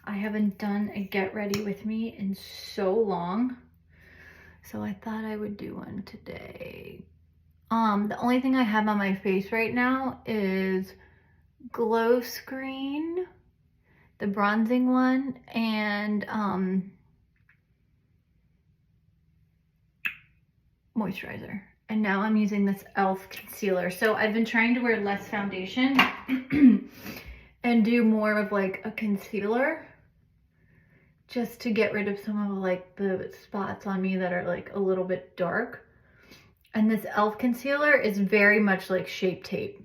I haven't done a get ready with me in so long. So I thought I would do one today. The only thing I have on my face right now is Glow Screen, the bronzing one, and moisturizer. And now I'm using this e.l.f. concealer. So I've been trying to wear less foundation and do more of like a concealer just to get rid of some of like the spots on me that are like a little bit dark. And this e.l.f. concealer is very much like Shape Tape.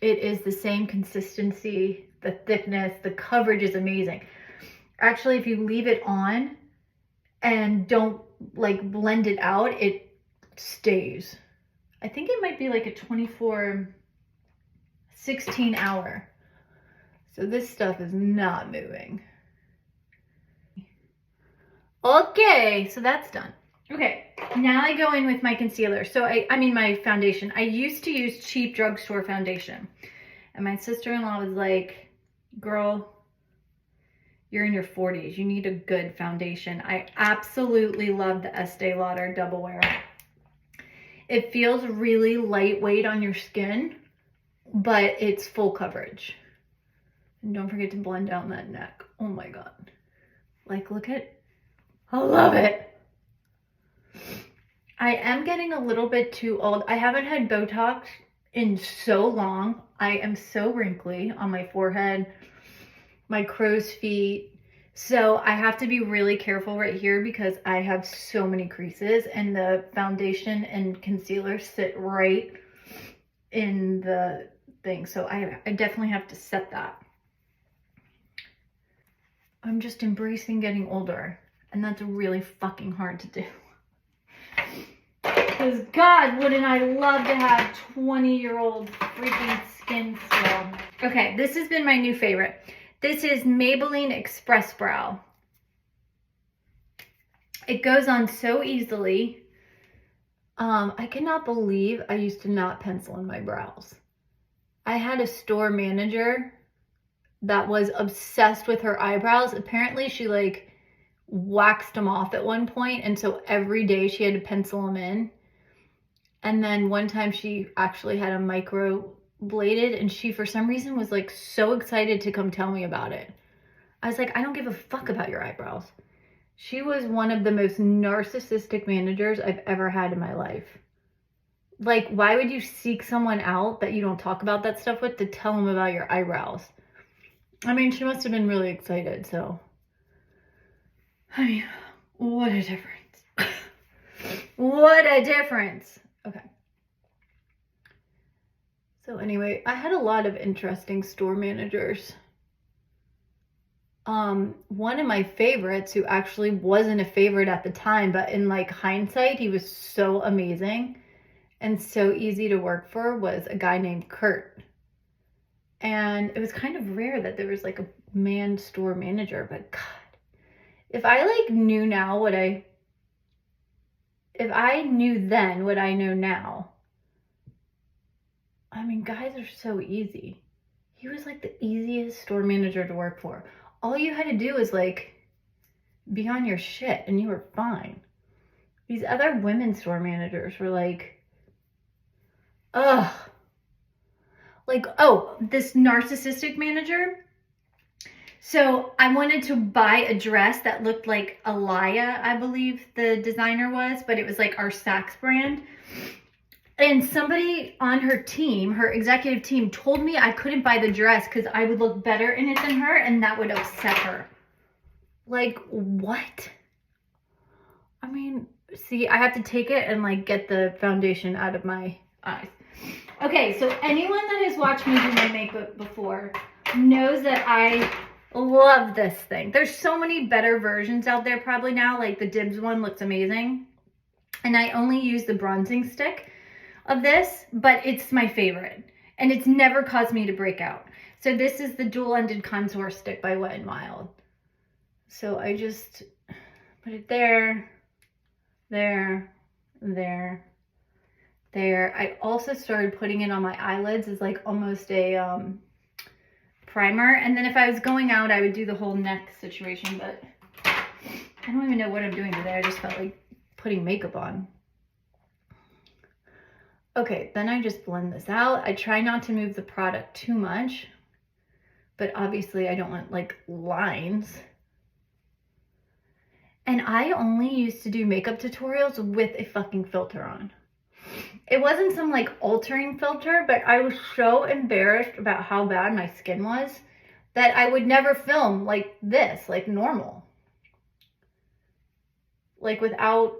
It is the same consistency, the thickness, the coverage is amazing. Actually, if you leave it on and don't like blend it out, it stays. I think it might be like a 16 hour. So this stuff is not moving. Okay, so that's done. Okay, now I go in with my concealer. So I mean my foundation. I used to use cheap drugstore foundation. And my sister-in-law was like, girl, you're in your 40s. You need a good foundation. I absolutely love the Estee Lauder Double Wear. It feels really lightweight on your skin, but it's full coverage. And don't forget to blend down that neck. Oh my God. Like, look at, I love it. I am getting a little bit too old. I haven't had Botox in so long. I am so wrinkly on my forehead, my crow's feet. So I have to be really careful right here because I have so many creases and the foundation and concealer sit right in the thing. So I definitely have to set that. I'm just embracing getting older, and that's really fucking hard to do. Because God, wouldn't I love to have 20-year-old freaking skin still. Okay, this has been my new favorite. This is Maybelline Express Brow. It goes on so easily. I cannot believe I used to not pencil in my brows. I had a store manager that was obsessed with her eyebrows. Apparently she like waxed them off at one point, and so every day she had to pencil them in. And then one time she actually had a micro bladed, and she for some reason was like so excited to come tell me about it. I was like, I don't give a fuck about your eyebrows. She was one of the most narcissistic managers I've ever had in my life. Like, why would you seek someone out that you don't talk about that stuff with to tell them about your eyebrows? I mean, she must have been really excited, so. I mean, what a difference. What a difference. Okay. So anyway, I had a lot of interesting store managers. One of my favorites, who actually wasn't a favorite at the time, but in like hindsight, he was so amazing and so easy to work for, was a guy named Kurt. And it was kind of rare that there was like a man store manager, but God, if I like knew now what if I knew then what I know now, I mean, guys are so easy. He was like the easiest store manager to work for. All you had to do was like be on your shit and you were fine. These other women store managers were like, ugh. Like, oh, this narcissistic manager. So I wanted to buy a dress that looked like Alaya, I believe the designer was, but it was like our Saks brand. And somebody on her team, her executive team, told me I couldn't buy the dress because I would look better in it than her and that would upset her. Like, what? I mean, see, I have to take it and like get the foundation out of my eyes. Okay, so anyone that has watched me do my makeup before knows that I love this thing. There's so many better versions out there probably now. Like the Dibs one looks amazing. And I only use the bronzing stick of this, but it's my favorite. And it's never caused me to break out. So this is the dual-ended contour stick by Wet n Wild. So I just put it there, there, there, there. I also started putting it on my eyelids as like almost a primer. And then if I was going out, I would do the whole neck situation, but I don't even know what I'm doing today. I just felt like putting makeup on. Okay, then I just blend this out. I try not to move the product too much, but obviously I don't want like lines. And I only used to do makeup tutorials with a fucking filter on. It wasn't some like altering filter, but I was so embarrassed about how bad my skin was that I would never film like this, like normal. Like without,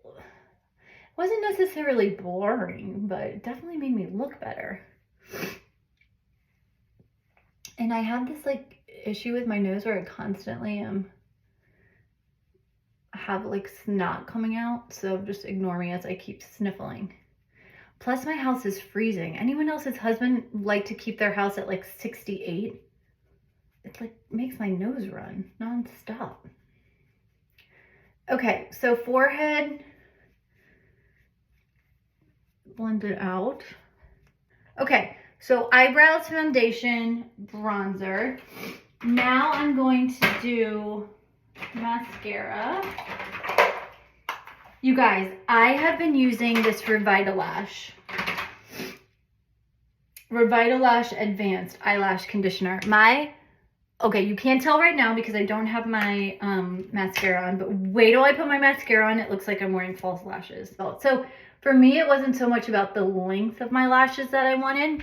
it wasn't necessarily boring, but it definitely made me look better. And I have this like issue with my nose where I constantly have like snot coming out, so just ignore me as I keep sniffling. Plus my house is freezing. Anyone else's husband like to keep their house at like 68? It like makes my nose run non-stop. Okay, so forehead, blend it out. Okay, so eyebrows, foundation, bronzer. Now I'm going to do mascara. You guys, I have been using this Revitalash Advanced Eyelash Conditioner. Okay, you can't tell right now because I don't have my mascara on, but wait till I put my mascara on, it looks like I'm wearing false lashes. So for me, it wasn't so much about the length of my lashes that I wanted.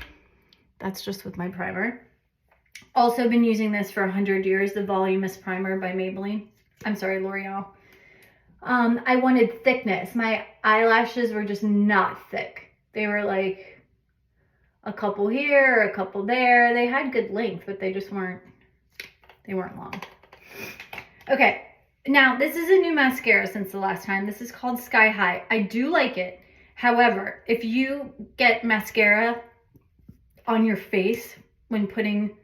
That's just with my primer. Also been using this for 100 years, the Voluminous Primer by Maybelline. I'm sorry, L'Oreal. I wanted thickness. My eyelashes were just not thick. They were like a couple here, a couple there. They had good length, but they just weren't long. Okay, now this is a new mascara since the last time. This is called Sky High. I do like it. However, if you get mascara on your face when putting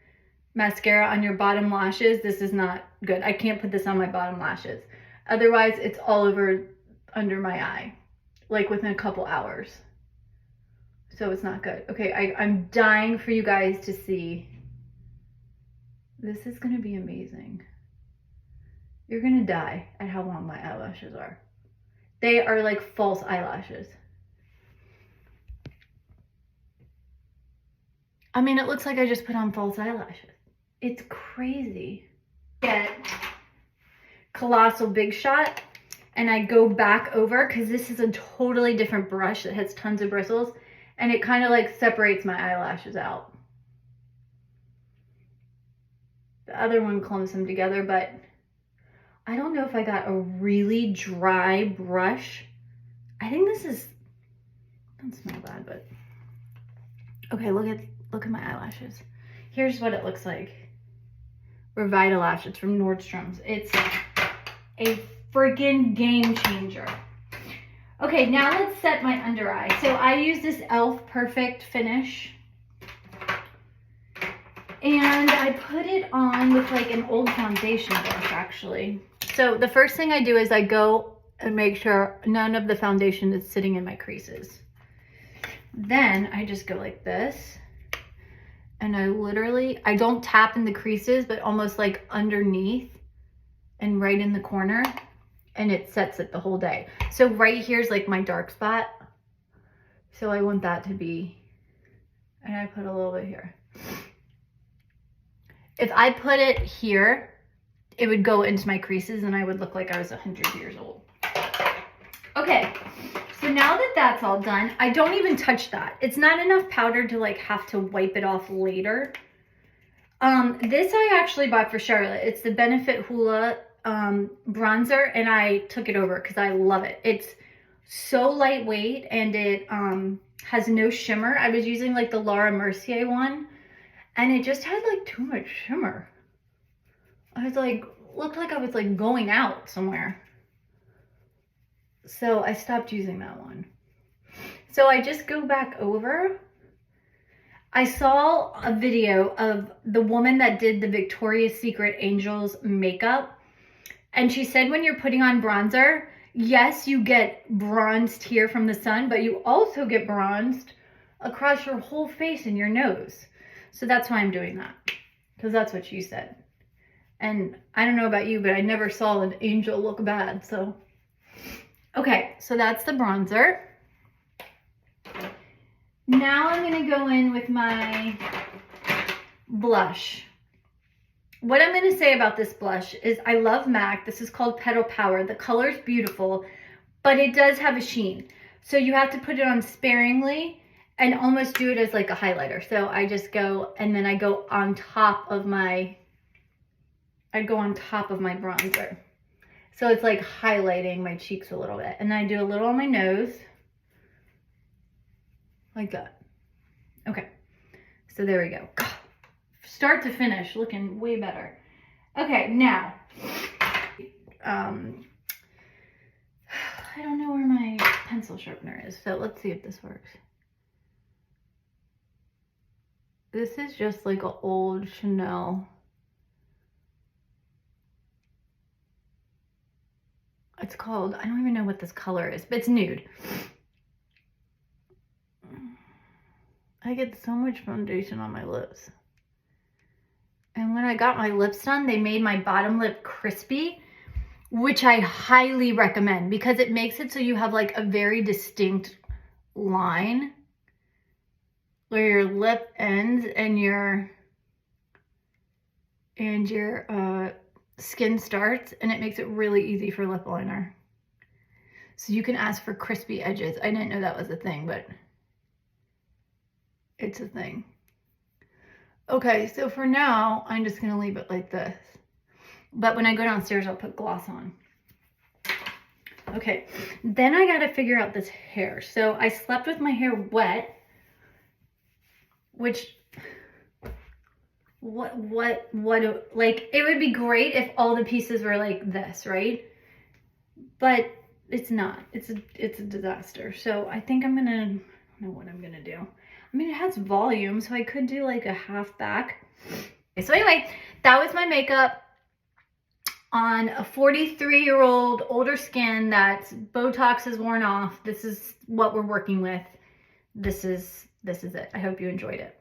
mascara on your bottom lashes, this is not good. I can't put this on my bottom lashes. Otherwise, it's all over under my eye, like within a couple hours. So it's not good. Okay, I'm dying for you guys to see. This is gonna be amazing. You're gonna die at how long my eyelashes are. They are like false eyelashes. I mean, it looks like I just put on false eyelashes. It's crazy. Get Colossal Big Shot and I go back over because this is a totally different brush that has tons of bristles and it kind of like separates my eyelashes out. The other one clumps them together, but I don't know if I got a really dry brush. I think this is, doesn't smell bad, but okay, look at my eyelashes. Here's what it looks like. Revitalash, it's from Nordstrom's. It's a freaking game changer. Okay, now let's set my under eye. So I use this e.l.f. Perfect Finish. And I put it on with like an old foundation brush actually. So the first thing I do is I go and make sure none of the foundation is sitting in my creases. Then I just go like this. And I don't tap in the creases, but almost like underneath and right in the corner. And it sets it the whole day. So right here's like my dark spot. So I want that to be, and I put a little bit here. If I put it here, it would go into my creases and I would look like I was 100 years old. Okay, so now that that's all done, I don't even touch that. It's not enough powder to like have to wipe it off later. This I actually bought for Charlotte. It's the Benefit Hoola bronzer, and I took it over because I love it. It's so lightweight and it has no shimmer. I was using like the Laura Mercier one, and it just had like too much shimmer. I was like, looked like I was like going out somewhere. So I stopped using that one. So I just go back over. I saw a video of the woman that did the Victoria's Secret Angels makeup. And she said when you're putting on bronzer, yes, you get bronzed here from the sun, but you also get bronzed across your whole face and your nose. So that's why I'm doing that. because that's what she said. And I don't know about you, but I never saw an angel look bad, so. Okay, so that's the bronzer. Now I'm gonna go in with my blush. What I'm gonna say about this blush is I love MAC. This is called Petal Power. The color's beautiful, but it does have a sheen. So you have to put it on sparingly and almost do it as like a highlighter. So I just go, and then I go on top of my, bronzer. So it's like highlighting my cheeks a little bit. And then I do a little on my nose, like that. Okay, so there we go. Start to finish, looking way better. Okay, now, I don't know where my pencil sharpener is, so let's see if this works. This is just like an old Chanel. It's called, I don't even know what this color is, but it's nude. I get so much foundation on my lips. And when I got my lips done, they made my bottom lip crispy, which I highly recommend because it makes it so you have like a very distinct line where your lip ends and your skin starts, and it makes it really easy for lip liner. So you can ask for crispy edges. I didn't know that was a thing, but it's a thing. Okay, so for now, I'm just gonna leave it like this. But when I go downstairs, I'll put gloss on. Okay, then I gotta figure out this hair. So I slept with my hair wet, which, like, it would be great if all the pieces were like this, right? But it's not. It's a disaster. So I think I don't know what I'm gonna do. I mean, it has volume, so I could do like a half back. Okay, so anyway, that was my makeup on a 43-year-old older skin that Botox is worn off. This is what we're working with. This is it. I hope you enjoyed it.